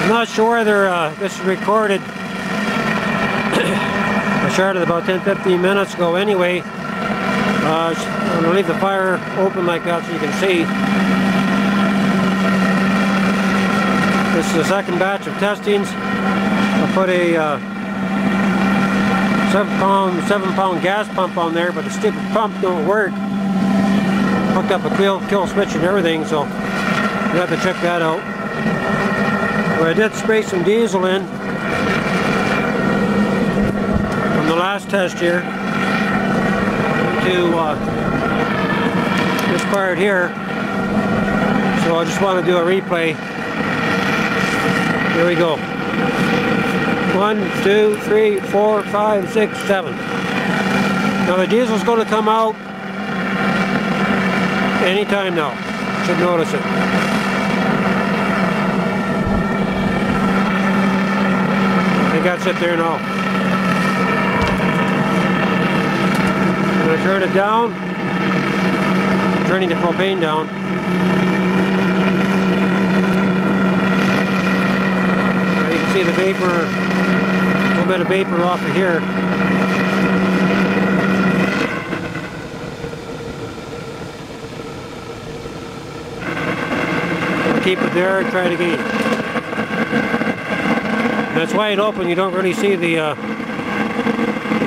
I'm not sure whether this is recorded. I started about 10-15 minutes ago anyway. I'm going to leave the fire open like that so you can see. This is the second batch of testings. I put a 7-pound gas pump on there, but the stupid pump don't work. Hooked up a kill switch and everything, so you have to check that out. But I did spray some diesel in from the last test here into this part here. So I just want to do a replay. Here we go. 1, 2, 3, 4, 5, 6, 7. Now the diesel's going to come out anytime now. Should notice it. I think that's it there now. I'm going to turn it down. I'm turning the propane down. You can see the vapor, a little bit of vapor off of here. Keep it there and try to get it. That's wide open, you don't really see the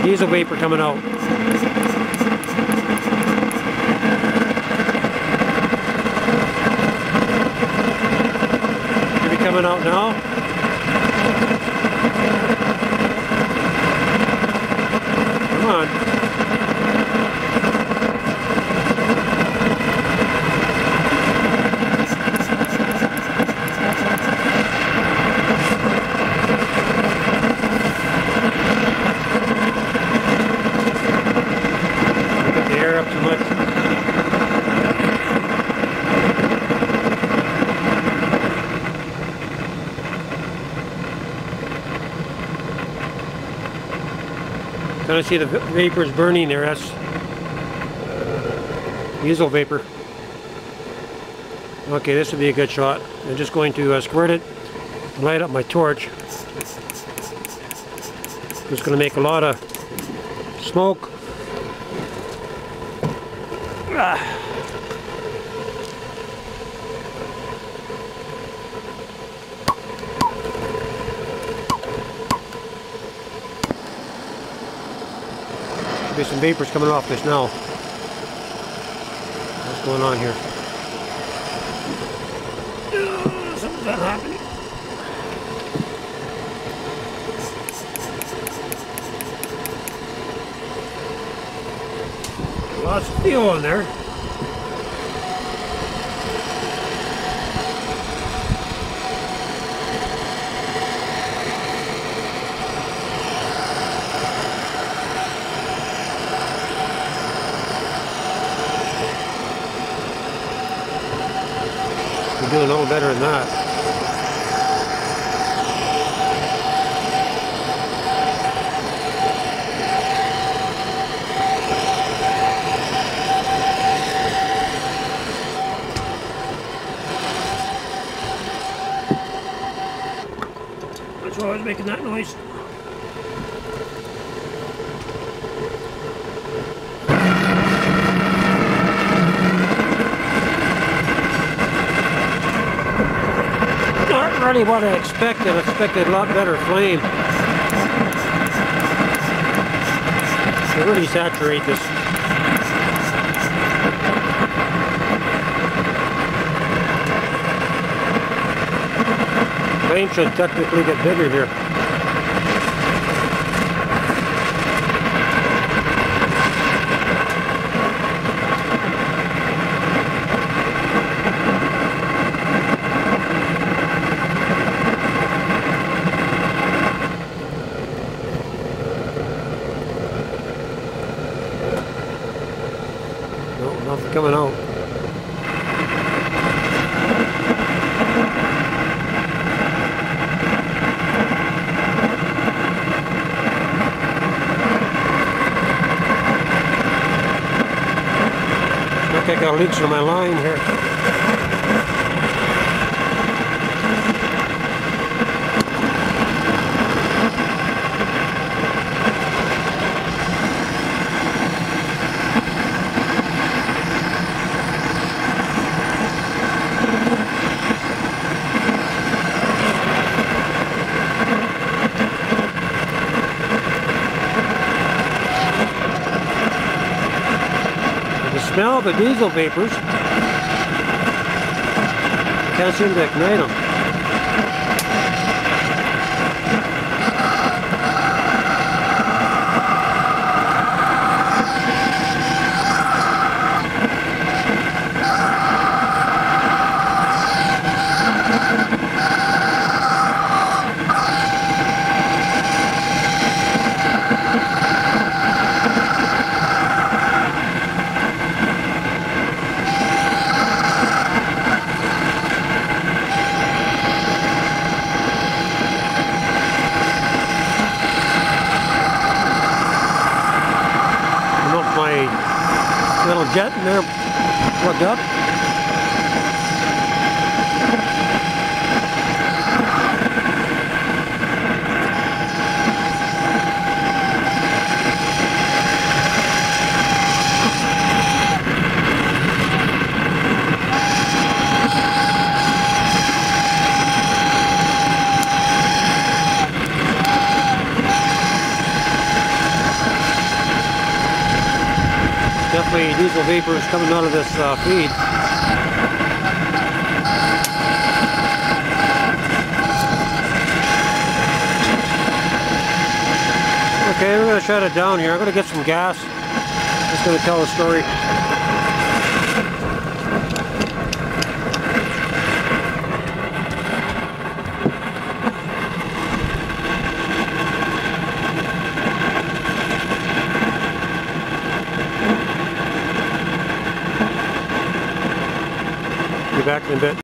diesel vapor coming out. Should be coming out now. Come on. Up too much. Kind of see the vapors burning there. That's diesel vapor. Okay, this would be a good shot. I'm just going to squirt it, light up my torch. Just going to make a lot of smoke. There's some vapors coming off this now. What's going on here? Something's not happening. Lots of fuel in there. We're doing a little better than that. That's why I was making that noise. Not really what I expected. I expected a lot better flame. So really saturate this. Flame should technically get bigger here. No, nothing coming out. I got leaks on my line here. Now the diesel vapors. Can't seem to ignite them. My little jet in there plugged up. Definitely diesel vapors coming out of this feed. Okay, we're going to shut it down here. I'm going to get some gas. Just going to tell a story. Be back in a bit.